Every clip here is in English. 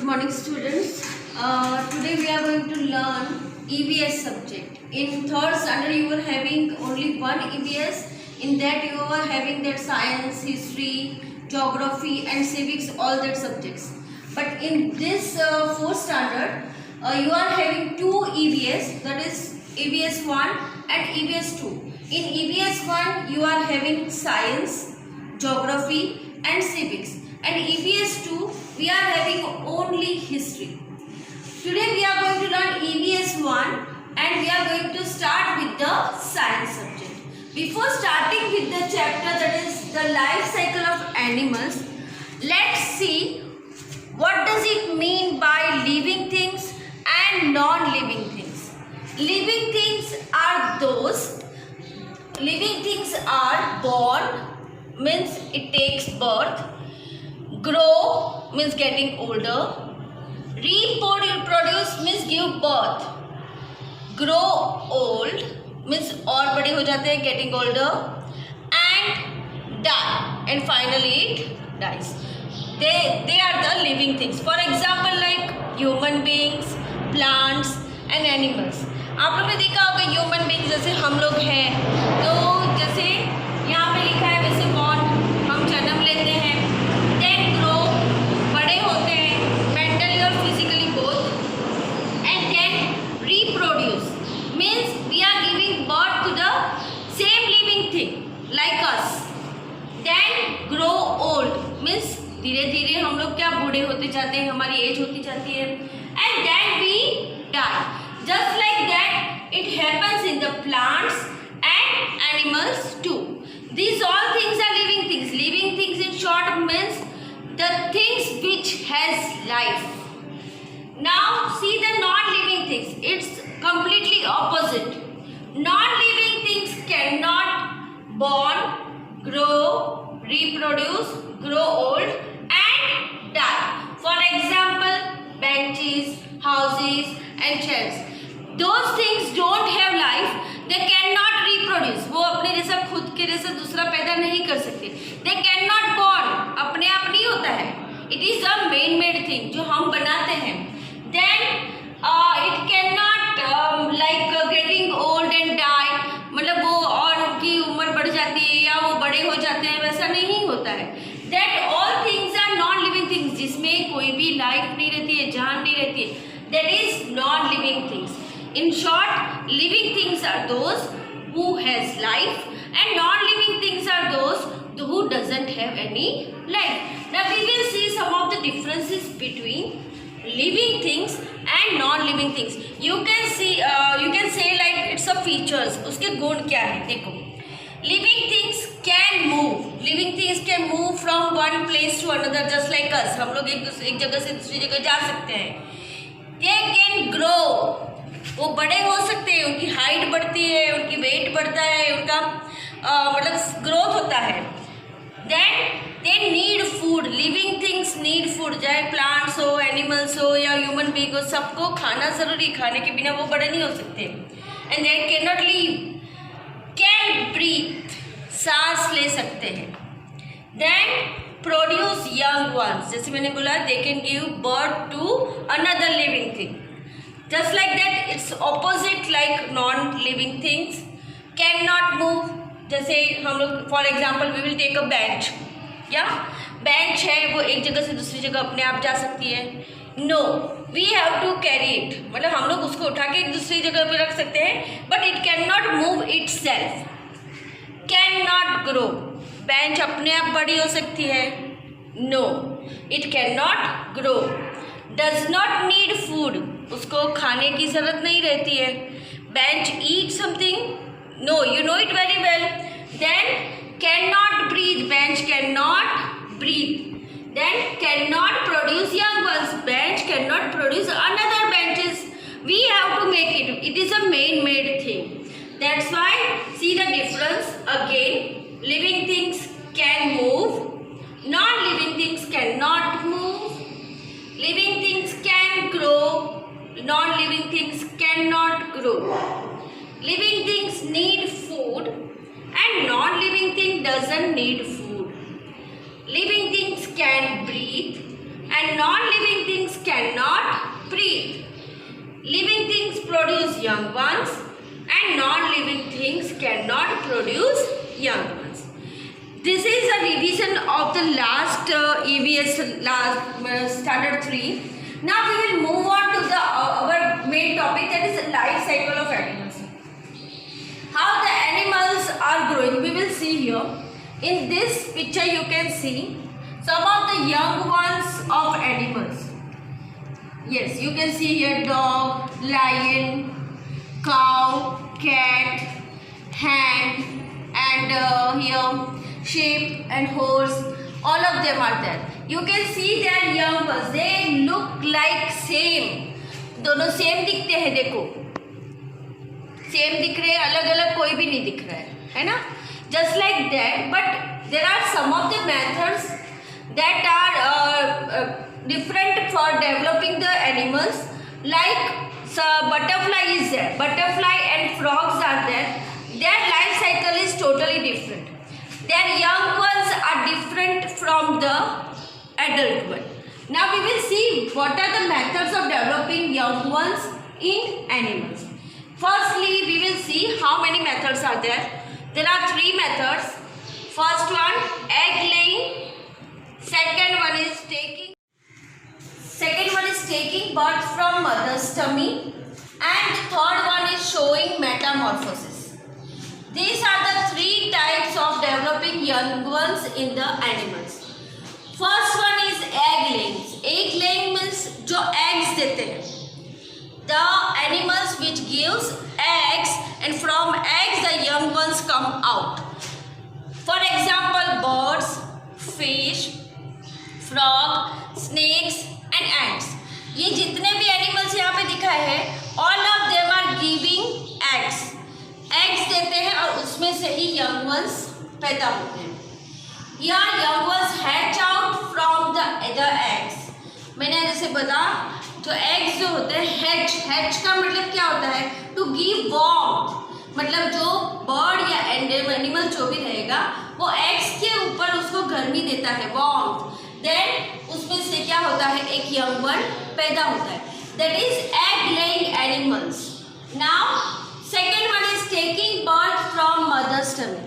Good morning, students. Today we are going to learn EVS subject. In third standard, you were having only one EVS. In that, you were having that science, history, geography, and civics, all that subjects. But in this fourth standard, you are having two EVS. That is EVS 1 and EVS 2. In EVS 1, you are having science, geography, and civics. And EVS 2, we are having only history. Today we are going to learn EVS 1 and we are going to start with the science subject. Before starting with the chapter, that is the life cycle of animals, let's see what does it mean by living things and non-living things. Living things are born, means it takes birth. Grow means getting older. Reproduce means give birth. Grow old means और बड़े हो जाते हैं, getting older. And die, and finally it dies. They are the living things. For example, like human beings, plants and animals. आप लोग ने देखा होगा ह्यूमन बींग्स, जैसे हम लोग हैं, तो जैसे यहाँ पे लिखा है वैसे born, हम जन्म लेते हैं, then grow, बड़े होते हैं, mentally और physically both, and then reproduce, means we are giving birth to the same living thing like us. Then grow old, means धीरे धीरे हम लोग क्या बूढ़े होते जाते हैं, हमारी एज होती जाती है, and then we die. Just like that, it happens in the plants and animals too. These all things are living things. Living things in short means the things which has life. Now see the non-living things. It's completely opposite. Non-living things cannot born, grow, reproduce, grow old and die. For example, benches, houses and chairs. Those things don't have life. They cannot reproduce. वो अपने जैसा खुद के जैसा दूसरा पैदा नहीं कर सकते. They cannot born. अपने आप नहीं होता है. It is a man-made thing जो हम बनाते हैं. Then it cannot like getting old and die. मतलब वो और उनकी उम्र बढ़ जाती है या वो बड़े हो जाते हैं, वैसा नहीं होता है. That all things are non-living things, जिसमें कोई भी लाइफ नहीं रहती है, जान नहीं रहती है. That is non-living things. In short, living things are those who has life and non-living things are those who doesn't have any life. Now we will see some of the differences between living things and non-living things. You can see, you can say like it's a features. उसके गुण क्या है? देखो, living things can move. Living things can move from one place to another, just like us. हम लोग एक जगह से दूसरी जगह जा सकते हैं. They can grow. वो बड़े हो सकते हैं, उनकी हाइट बढ़ती है, उनकी वेट बढ़ता है, उनका मतलब ग्रोथ होता है. Then they need food. Living things need food. चाहे प्लांट्स हो, एनिमल्स हो या ह्यूमन बीइंग हो, सबको खाना जरूरी. खाने के बिना वो बड़े नहीं हो सकते. And they can not live. Can breathe, सांस ले सकते हैं. Then produce young ones. जैसे मैंने बोला, they can give birth to another living thing. Just like that, it's opposite like non-living things. Cannot move. जैसे हम लोग for example we will take a bench. या bench है, वो एक जगह से दूसरी जगह अपने आप जा सकती है. No, we have to carry it. मतलब हम लोग उसको उठा के दूसरी जगह पे रख सकते हैं, but it cannot move itself. Cannot grow. bench अपने आप बड़ी हो सकती है. No, it cannot grow. Does not need food. उसको खाने की जरूरत नहीं रहती है. bench eat something. No, you know it very well. Then cannot breathe. bench cannot breathe. Then cannot produce young ones. bench cannot produce another benches. We have to make it. It is a man-made thing. That's why see the difference again. Living things can move. Non-living things cannot move. Living things can grow. Non-living things cannot grow. Living things need food and non-living thing doesn't need food. Living things can breathe. and non-living things cannot breathe. Living things produce young ones and non-living things cannot produce young ones. This is a revision of the last EVS standard 3. Now we will move on to our main topic, that is the life cycle of animals. How the animals are growing, we will see here. In this picture you can see some of the young ones of animals. Yes, you can see here dog, lion, cow, cat, hen, and here sheep and horse. All of them are there. You can see their young ones. They look like same. दोनों same दिखते हैं, देखो same दिख रहे हैं, अलग अलग कोई भी नहीं दिख रहा है ना? Just like that, but there are some of the methods that are different for developing the animals. Like butterfly is there, butterfly and frogs are there. Their life cycle is totally different. Their young ones are different from the adult one. Now we will see what are the methods of developing young ones in animals. Firstly, we will see how many methods are there. There are 3 methods. First one, egg laying. Second one is taking birth from mother's tummy, and the third one is showing metamorphosis. These are the 3 types of developing young ones in the animals. First one is egg laying. Egg laying means जो eggs देते हैं. The animals which gives eggs, and from eggs the young ones come out. For example, birds, fish, frog, snakes and ants. ये जितने भी animals यहाँ पे दिखाए हैं, all of them are giving eggs. Eggs देते हैं और उसमें से ही young ones पैदा होते हैं. यहाँ young ones hatch out from the other eggs. मैंने जैसे बता, जो eggs जो होते हैं, hatch का मतलब क्या होता है? To give warmth. मतलब जो bird या animal जो भी रहेगा, वो eggs के ऊपर उसको गर्मी देता है, warmth. Then उसमें से क्या होता है? एक young one पैदा होता है. That is egg laying animals. Now second one is taking birth from mother's tummy.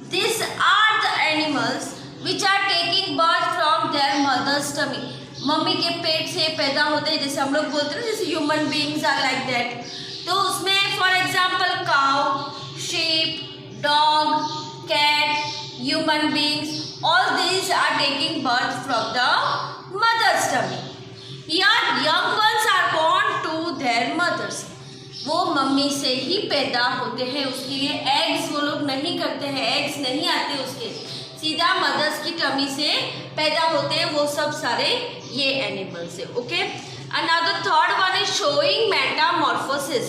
These are the animals which are taking birth from their mother's tummy. Mummy के पेट से पैदा होते हैं, जैसे हम लोग बोलते हैं, जैसे human beings are like that. तो उसमें for example cow, sheep, dog, cat, human beings, all these are taking birth from the mother's tummy. Here young ones are born to their mothers. वो मम्मी से ही पैदा होते हैं, उसके लिए eggs वो लोग नहीं करते हैं, एग्स नहीं आते उसके, सीधा मदर्स की टमी से पैदा होते हैं वो सब सारे ये एनिमल्स है. Okay, another third one is showing metamorphosis.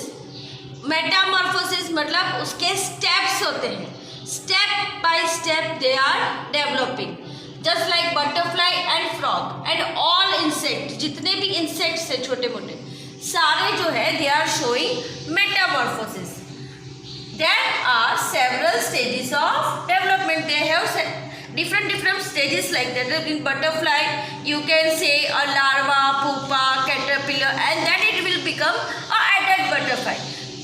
Metamorphosis मतलब उसके स्टेप्स होते हैं, step by step they are developing, just like butterfly and frog and all insect. जितने भी इंसेक्ट्स है छोटे मोटे सारे जो है, they are showing metamorphosis. There are several stages of development. They have different stages like that. In butterfly, you can say a larva, pupa, caterpillar, and then it will become an adult butterfly.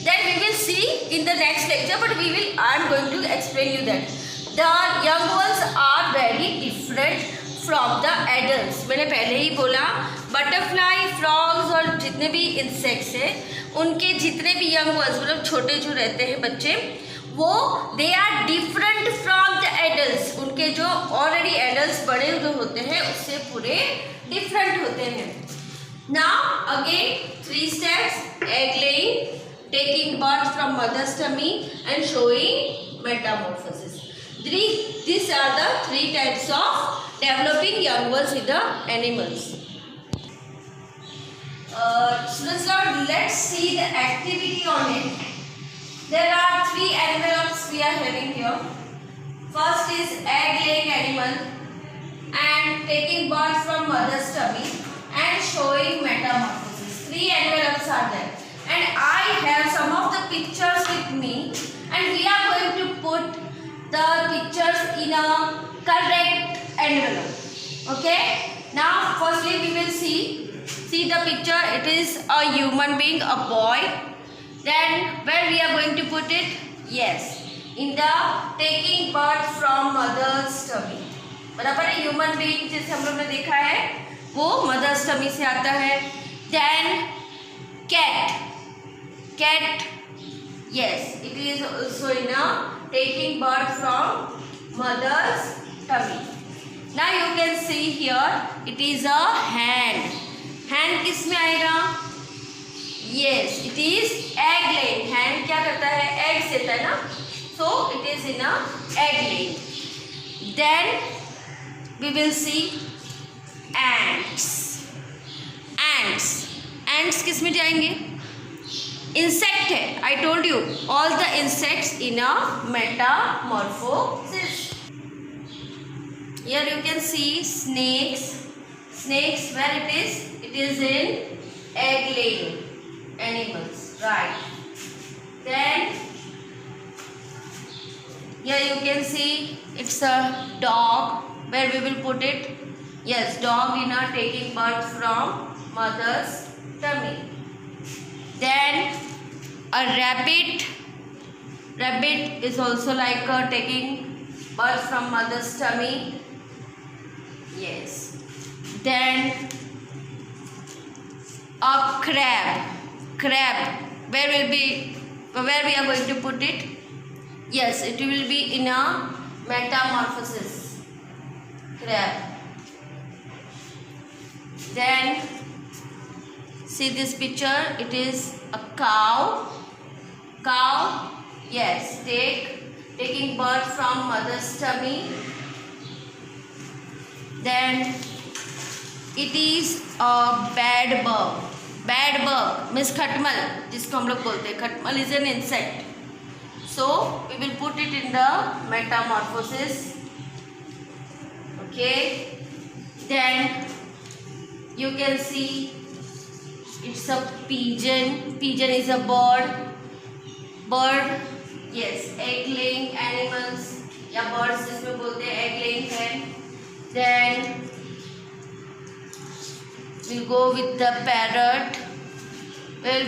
Then we will see in the next lecture, but I am going to explain you that. The young ones are very different from the adults. मैंने पहले ही बोला, butterfly, frogs और जितने भी insects हैं, उनके जितने भी यंग वंस मतलब छोटे जो रहते हैं बच्चे, वो they are different from the adults. उनके जो ऑलरेडी एडल्ट्स बड़े जो होते हैं उससे पूरे डिफरेंट होते हैं. Now again 3 steps: egg laying, taking birth from mother's tummy, and showing metamorphosis. These are the 3 types of developing young ones in the animals. Students, now let's see the activity on it. There are 3 envelopes we are having here. First is egg laying animal and taking birth from mother's tummy and showing metamorphosis. 3 envelopes are there, and I have some of the pictures with me, and we are going to put the pictures in a correct envelope. Okay, Now firstly we will see the picture. It is a human being, a boy. Then where we are going to put it? Yes, in the taking birth from mother's tummy. बराबर है, human being जैसे हम लोग ने देखा है वो mother's tummy से आता है. Then cat, yes, it is also in a taking birth from mother's tummy. Now you can see here it is a hand. hand किस में आएगा? yes, it is egg laying. hand क्या करता है? eggs देता है ना, so it is in a egg laying. then we will see ants. ants किस में जाएंगे? इंसेक्ट है. I told you all the insects in a metamorphosis. Here you can see snakes. Where it is? It is in egg laying animals, right? Then here you can see it's a dog. Where we will put it? Yes, dog in a taking birth from mother's tummy. Then a rabbit. Rabbit is also like taking birth from mother's tummy. Yes. Then a crab. Where we are going to put it? Yes, it will be in a metamorphosis. crab. Then see this picture, it is a cow. Yes, taking birth from mother's tummy. Then it is a bed bug. Bed bug means खटमल, जिसको हम लोग बोलते हैं. खटमल is an insect. So we will put it in the metamorphosis. Okay. Then you can see it's a pigeon. Pigeon is a bird. Yes, egg laying animals या birds जिसमें बोलते हैं egg laying है. Then we'll go with the parrot. Well,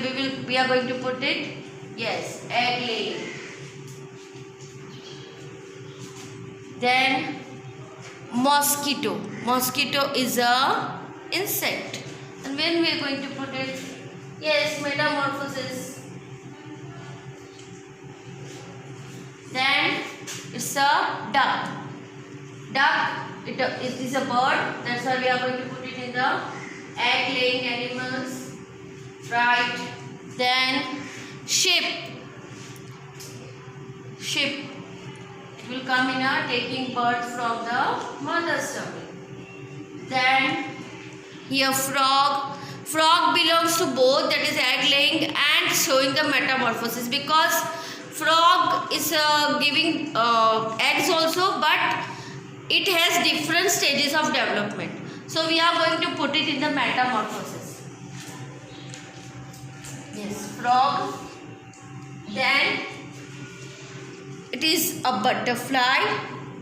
we are going to put it. Yes, egg laying. Then mosquito. Mosquito is a insect. And when we are going to put it? Yes, metamorphosis. Then it's a duck. It is a bird. That's why we are going to put it in the egg laying animals. Right. Then sheep. It will come in a taking birth from the mother's tummy. Then here frog. Frog belongs to both, that is egg laying and showing the metamorphosis, because frog is giving eggs also, but it has different stages of development. So we are going to put it in the metamorphosis. Yes, frog. Then it is a butterfly.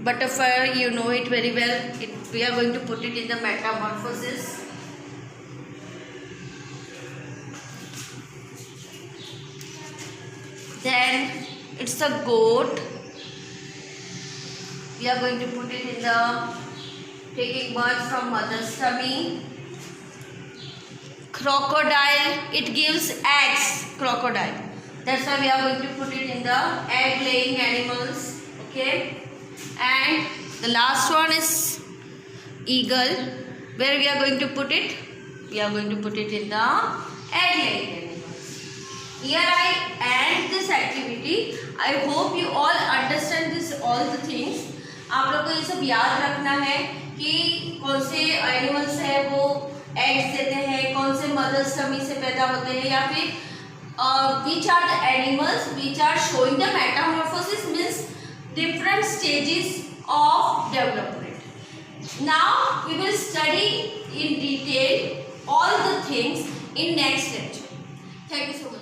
Butterfly, you know it very well. We are going to put it in the metamorphosis. Then it's a goat. We are going to put it in the taking birth from mother's tummy. Crocodile, it gives eggs. Crocodile. That's why we are going to put it in the egg laying animals. Okay. And the last one is eagle. Where we are going to put it? We are going to put it in the egg laying animals. Here I end this activity. I hope you all understand all the things. आप लोग को ये सब याद रखना है कि कौन से एनिमल्स है वो एग्स देते हैं, कौन से मदर्स टमी से पैदा होते हैं, या फिर which are the animals which are showing the metamorphosis, means different stages of development. Now we will study in detail all the things in next lecture. Thank you so much.